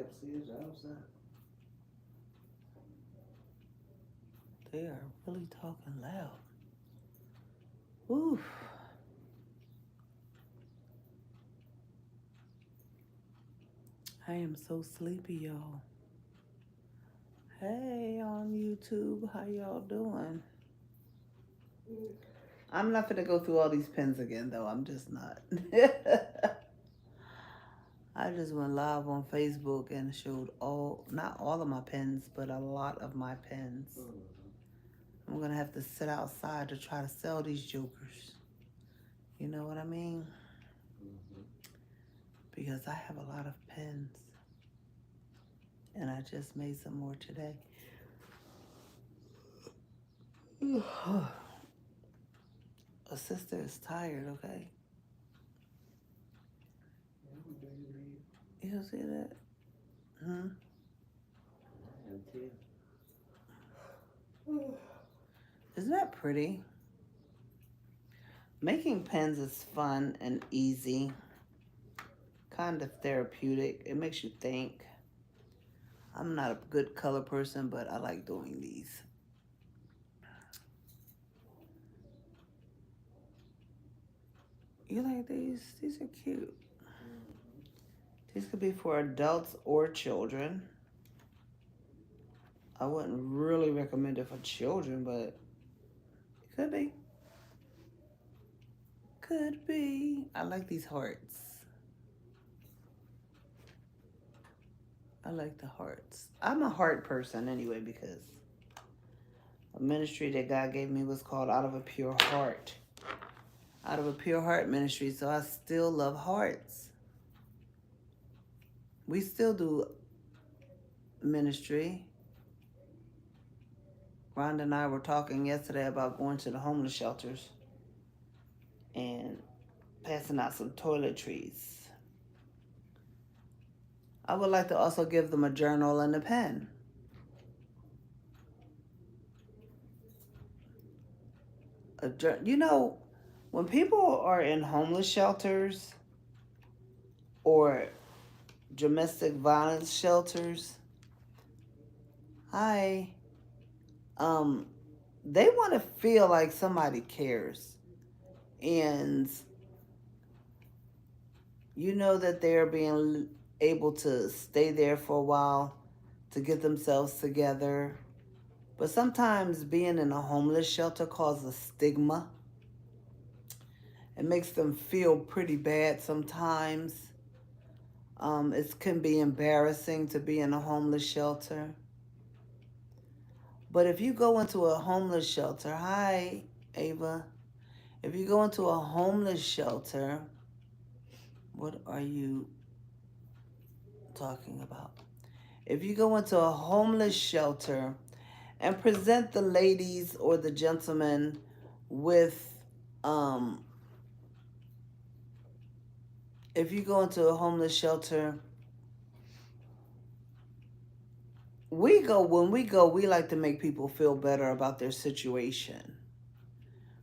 upstairs or outside. They are really talking loud. Oof. I am so sleepy, y'all. Hey, on YouTube, how y'all doing? I'm not gonna go through all these pins again, though. I'm just not. I just went live on Facebook and showed not all of my pins, but a lot of my pins. I'm gonna have to sit outside to try to sell these jokers. You know what I mean? Because I have a lot of pins. And I just made some more today. A sister is tired, okay? You see that? Hmm? Isn't that pretty? Making pens is fun and easy, kind of therapeutic. It makes you think. I'm not a good color person, but I like doing these. You like these? These are cute. These could be for adults or children. I wouldn't really recommend it for children, but it could be. Could be. I like these hearts. I like the hearts. I'm a heart person anyway because a ministry that God gave me was called Out of a Pure Heart. Out of a Pure Heart ministry, so I still love hearts. We still do ministry. Rhonda and I were talking yesterday about going to the homeless shelters and passing out some toiletries. I would like to also give them a journal and a pen. You know, when people are in homeless shelters or domestic violence shelters, they want to feel like somebody cares. And you know that they're being able to stay there for a while to get themselves together. But sometimes being in a homeless shelter causes stigma. It makes them feel pretty bad sometimes. It can be embarrassing to be in a homeless shelter. But if you go into a homeless shelter, hi, Ava. If you go into a homeless shelter, what are you talking about? If you go into a homeless shelter and present the ladies or the gentlemen with, if you go into a homeless shelter, when we go, we like to make people feel better about their situation.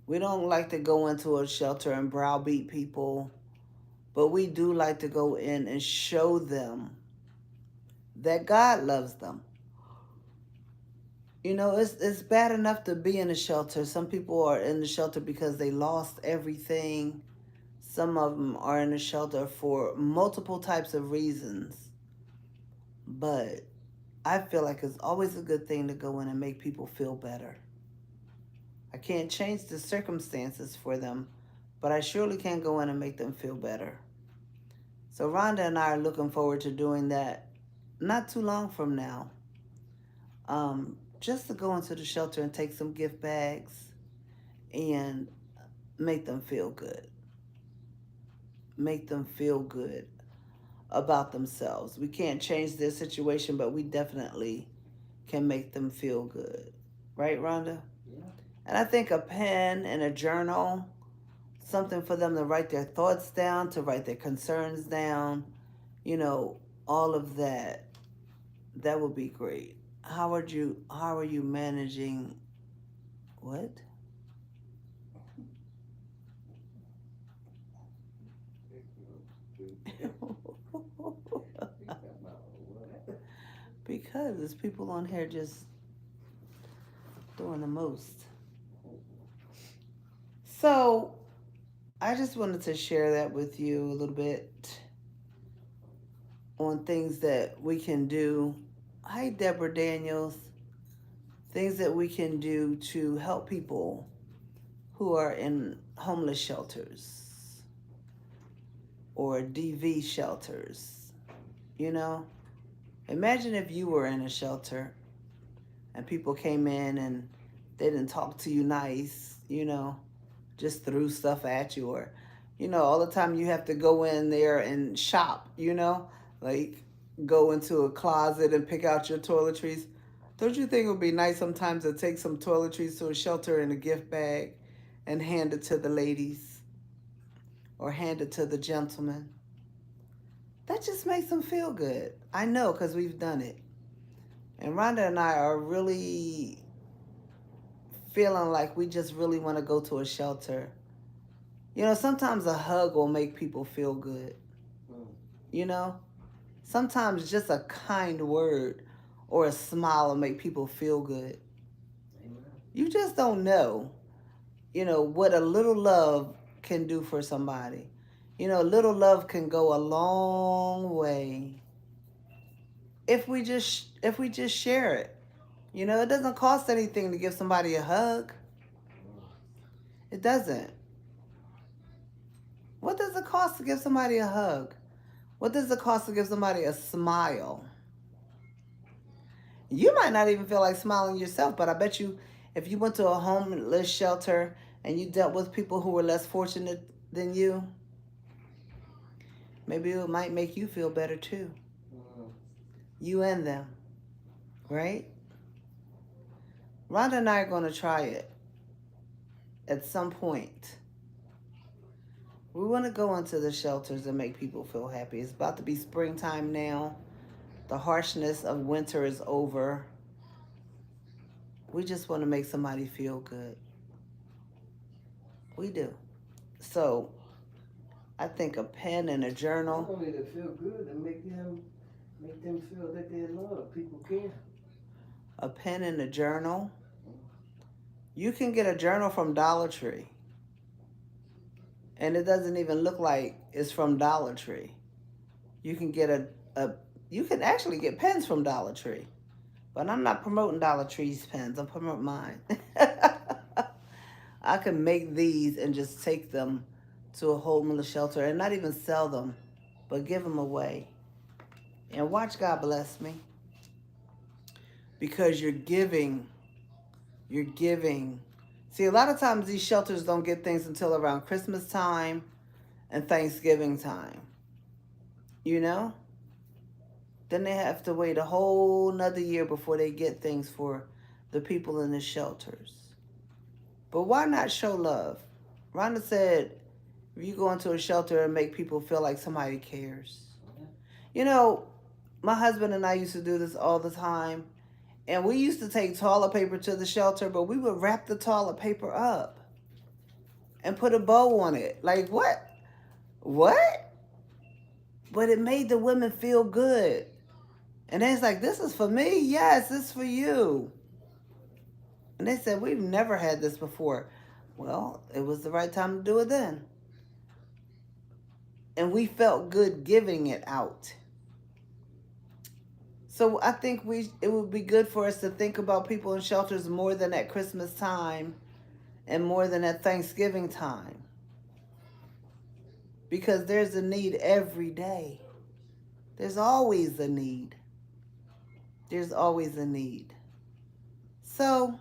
We don't like to go into a shelter and browbeat people, but we do like to go in and show them that God loves them. You know, it's bad enough to be in a shelter. Some people are in the shelter because they lost everything. Some of them are in the shelter for multiple types of reasons. But I feel like it's always a good thing to go in and make people feel better. I can't change the circumstances for them, but I surely can go in and make them feel better. So Rhonda and I are looking forward to doing that not too long from now. Just to go into the shelter and take some gift bags and make them feel good. Make them feel good about themselves. We can't change their situation, but we definitely can make them feel good. Right, Rhonda? Yeah. And I think a pen and a journal, something for them to write their thoughts down, to write their concerns down, you know, all of that, that would be great. How are you managing what? Because there's people on here just doing the most. So I just wanted to share that with you a little bit on things that we can do. Hi, Deborah Daniels. Things that we can do to help people who are in homeless shelters or DV shelters. You know, imagine if you were in a shelter and people came in and they didn't talk to you nice, just threw stuff at you, or all the time you have to go in there and shop, like go into a closet and pick out your toiletries. Don't you think it would be nice sometimes to take some toiletries to a shelter in a gift bag and hand it to the ladies or hand it to the gentlemen? That just makes them feel good. I know, because we've done it. And Rhonda and I are really feeling like we just really want to go to a shelter. Sometimes a hug will make people feel good. You know, sometimes just a kind word or a smile will make people feel good. Amen. You just don't know, what a little love can do for somebody. A little love can go a long way if we just share it. It doesn't cost anything to give somebody a hug. It doesn't. What does it cost to give somebody a hug? What does it cost to give somebody a smile? You might not even feel like smiling yourself, but I bet you if you went to a homeless shelter and you dealt with people who were less fortunate than you, maybe it might make you feel better too. You and them, right? Rhonda and I are going to try it at some point. We want to go into the shelters and make people feel happy. It's about to be springtime now. The harshness of winter is over. We just want to make somebody feel good. We do. So I think a pen and a journal. Not only to feel good, and make them feel that they're loved. People care. A pen and a journal. You can get a journal from Dollar Tree. And it doesn't even look like it's from Dollar Tree. You can get a you can actually get pens from Dollar Tree. But I'm not promoting Dollar Tree's pens. I'm promoting mine. I can make these and just take them to a homeless shelter and not even sell them, but give them away. And watch God bless me. Because you're giving. You're giving. See, a lot of times these shelters don't get things until around Christmas time and Thanksgiving time. You know? Then they have to wait a whole nother year before they get things for the people in the shelters. But why not show love? Rhonda said, if you go into a shelter and make people feel like somebody cares. You know, my husband and I used to do this all the time. And we used to take toilet paper to the shelter, but we would wrap the toilet paper up and put a bow on it. Like, what? What? But it made the women feel good. And then it's like, this is for me? Yes, this is for you. And they said, we've never had this before. Well, it was the right time to do it then. And we felt good giving it out. So I think it would be good for us to think about people in shelters more than at Christmas time and more than at Thanksgiving time. Because there's a need every day. There's always a need. There's always a need. So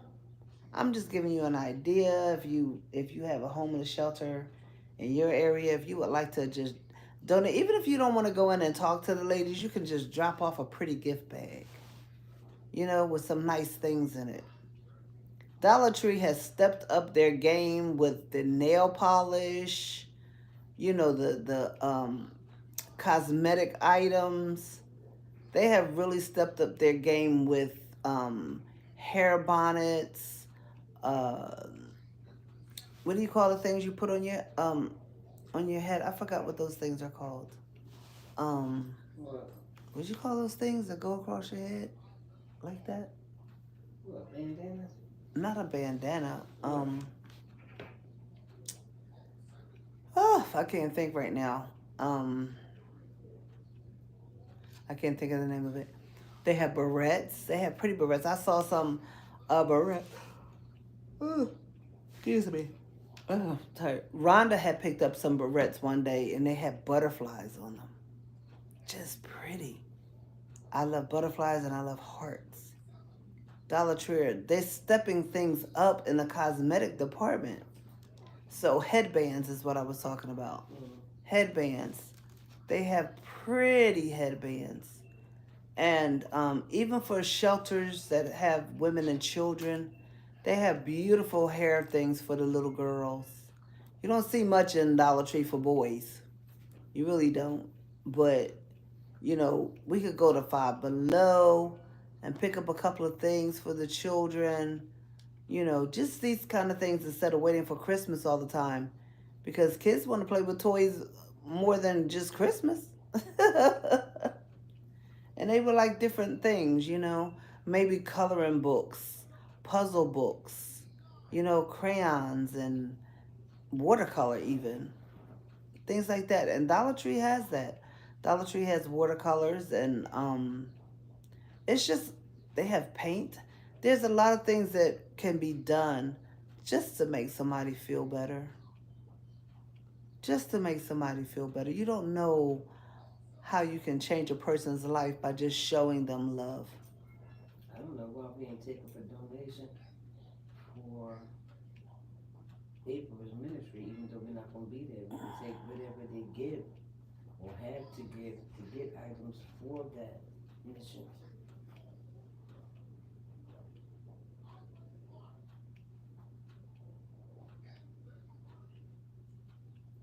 I'm just giving you an idea. If you have a homeless shelter in your area, if you would like to just donate, even if you don't want to go in and talk to the ladies, you can just drop off a pretty gift bag, with some nice things in it. Dollar Tree has stepped up their game with the nail polish, the cosmetic items. They have really stepped up their game with hair bonnets. What do you call the things you put on your head? I forgot what those things are called. What? What you call those things that go across your head like that? What, bandanas? Not a bandana. What? Oh, I can't think right now. I can't think of the name of it. They have barrettes. They have pretty barrettes. I saw some barrette. Oh, excuse me. Oh, sorry. Rhonda had picked up some barrettes one day, and they had butterflies on them. Just pretty. I love butterflies and I love hearts. Dollar Tree, they're stepping things up in the cosmetic department. So headbands is what I was talking about. Headbands. They have pretty headbands. And even for shelters that have women and children, they have beautiful hair things for the little girls. You don't see much in Dollar Tree for boys. You really don't. But, we could go to Five Below and pick up a couple of things for the children. Just these kind of things instead of waiting for Christmas all the time. Because kids want to play with toys more than just Christmas. And they were like different things, maybe coloring books, puzzle books, crayons and watercolor even. Things like that. And Dollar Tree has that. Dollar Tree has watercolors and it's just, they have paint. There's a lot of things that can be done just to make somebody feel better. Just to make somebody feel better. You don't know how you can change a person's life by just showing them love. I don't know why we ain't taking for donation for April's ministry, even though we're not going to be there. We can take whatever they give or have to give to get items for that mission.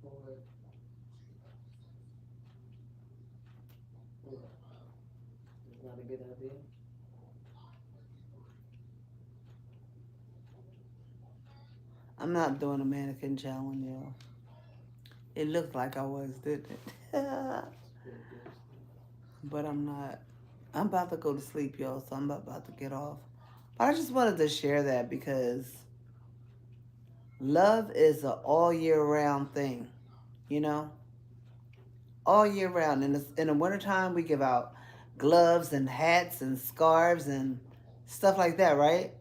Or, it's not a good idea. I'm not doing a mannequin challenge, y'all. It looked like I was, didn't it? But I'm not. I'm about to go to sleep, y'all, so I'm about to get off. But I just wanted to share that because love is an all year round thing, all year round. In the wintertime, we give out gloves and hats and scarves and stuff like that, right?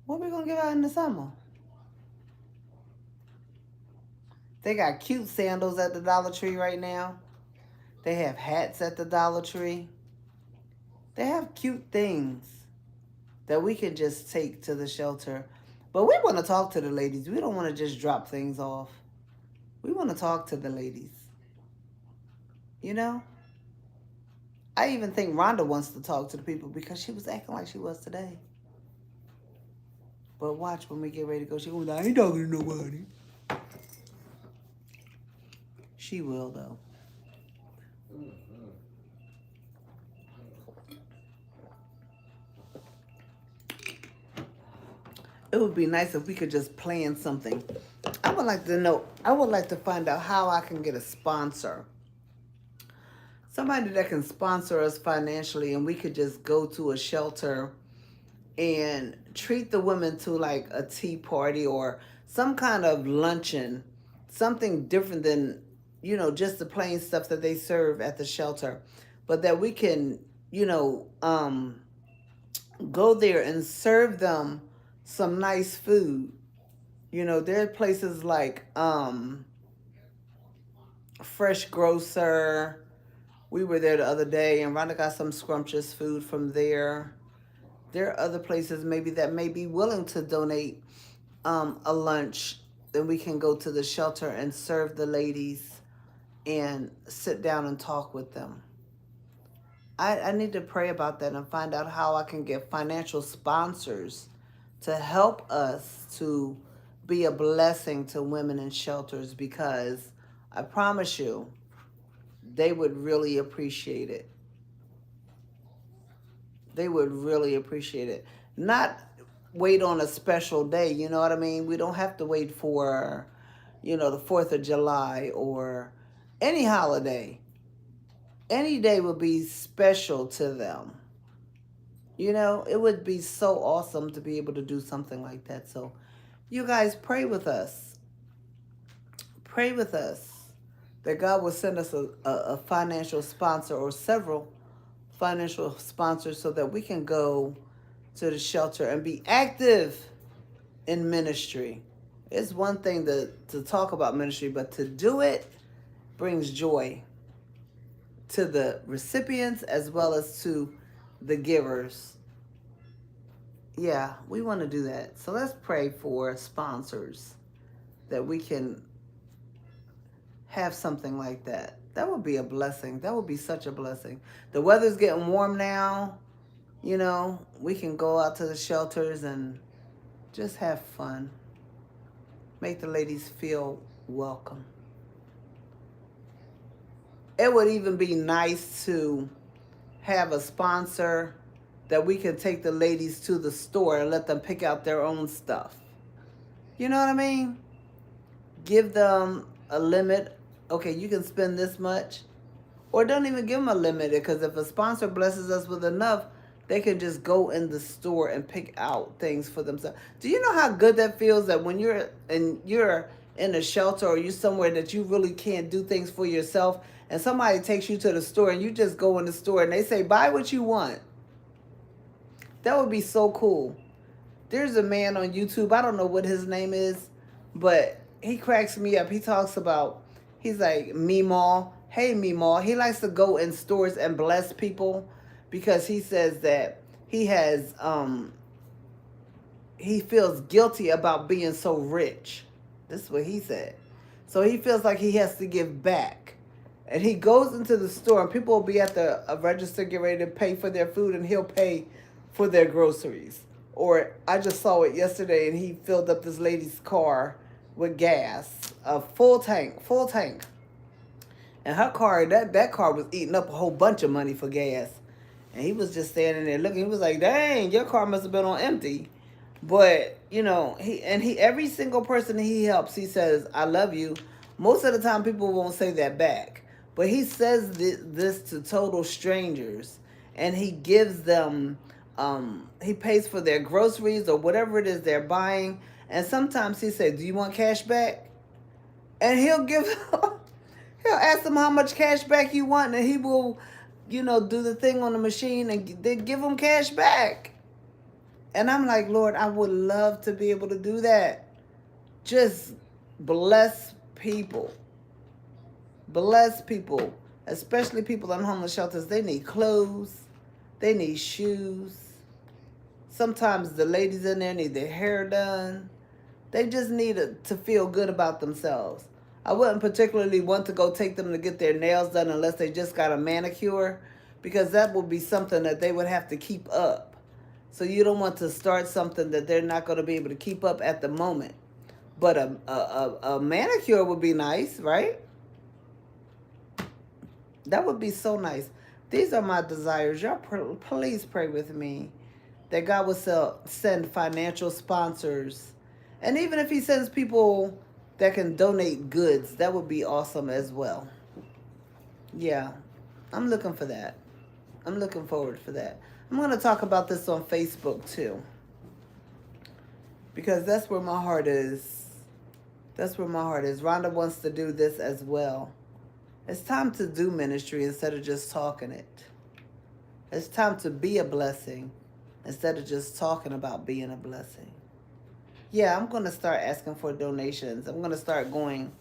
What are we going to give out in the summer? They got cute sandals at the Dollar Tree right now. They have hats at the Dollar Tree. They have cute things that we can just take to the shelter. But we want to talk to the ladies. We don't want to just drop things off. We want to talk to the ladies. I even think Rhonda wants to talk to the people because she was acting like she was today. But watch when we get ready to go. She goes, I ain't talking to nobody. She will, though. It would be nice if we could just plan something. I would like to find out how I can get a sponsor. Somebody that can sponsor us financially and we could just go to a shelter and treat the women to like a tea party or some kind of luncheon. Something different than, just the plain stuff that they serve at the shelter. But that we can, go there and serve them some nice food. There are places like Fresh Grocer. We were there the other day and Rhonda got some scrumptious food from there. There are other places maybe that may be willing to donate a lunch. Then we can go to the shelter and serve the ladies and sit down and talk with them. I need to pray about that and find out how I can get financial sponsors to help us to be a blessing to women in shelters because I promise you, they would really appreciate it. They would really appreciate it. Not wait on a special day, you know what I mean? We don't have to wait for, the 4th of July or any holiday. Any day would be special to them. You know, it would be so awesome to be able to do something like that. So, you guys pray with us. Pray with us that God will send us a financial sponsor or several financial sponsors so that we can go to the shelter and be active in ministry. It's one thing to talk about ministry, but to do it brings joy to the recipients as well as to the givers. Yeah, we want to do that. So let's pray for sponsors that we can have something like that. That would be a blessing. That would be such a blessing. The weather's getting warm now. You know, we can go out to the shelters and just have fun. Make the ladies feel welcome. It would even be nice to have a sponsor that we can take the ladies to the store and let them pick out their own stuff. You know what I mean? Give them a limit. Okay, you can spend this much. Or don't even give them a limit, because if a sponsor blesses us with enough, they can just go in the store and pick out things for themselves. Do you know how good that feels, that when you're in a shelter or you're somewhere that you really can't do things for yourself, and somebody takes you to the store and you just go in the store and they say, buy what you want? That would be so cool. There's a man on YouTube, I don't know what his name is, but he cracks me up. He talks about, he's like, Meemaw. Hey, Meemaw. He likes to go in stores and bless people because he says that he feels guilty about being so rich. This is what he said. So he feels like he has to give back. And he goes into the store and people will be at the register getting ready to pay for their food, and he'll pay for their groceries. Or I just saw it yesterday and he filled up this lady's car with gas, a full tank. And her car, that car was eating up a whole bunch of money for gas. And he was just standing there looking. He was like, dang, your car must have been on empty. But, you know, every single person he helps, he says, I love you. Most of the time people won't say that back. But he says this to total strangers. And he gives them, he pays for their groceries or whatever it is they're buying. And sometimes he says, do you want cash back? And he'll ask them how much cash back you want, and he will, you know, do the thing on the machine and then give them cash back. And I'm like, Lord, I would love to be able to do that. Just bless people. Bless people, especially people in homeless shelters. They need clothes. They need shoes. Sometimes the ladies in there need their hair done. They just need to feel good about themselves. I wouldn't particularly want to go take them to get their nails done unless they just got a manicure, because that would be something that they would have to keep up. So you don't want to start something that they're not going to be able to keep up at the moment. But a manicure would be nice, right? That would be so nice. These are my desires. Y'all please pray with me that God will send financial sponsors. And even if he sends people that can donate goods, that would be awesome as well. Yeah, I'm looking for that. I'm looking forward for that. I'm going to talk about this on Facebook too, because that's where my heart is. That's where my heart is. Rhonda wants to do this as well. It's time to do ministry instead of just talking it. It's time to be a blessing instead of just talking about being a blessing. Yeah, I'm going to start asking for donations. I'm going to start going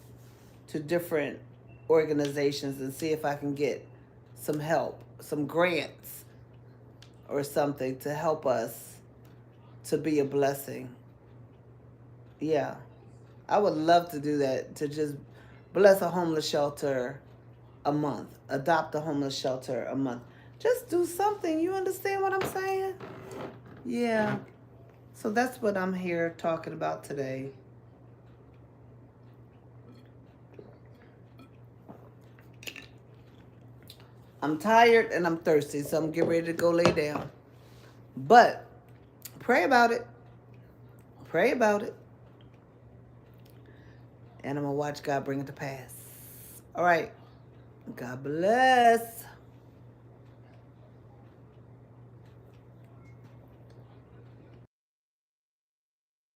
to different organizations and see if I can get some help, some grants or something to help us to be a blessing. Yeah, I would love to do that, to just bless a homeless shelter a month, adopt a homeless shelter a month. Just do something. You understand what I'm saying? Yeah. So that's what I'm here talking about today. I'm tired and I'm thirsty, so I'm getting ready to go lay down. But pray about it. Pray about it. And I'm going to watch God bring it to pass. All right. God bless.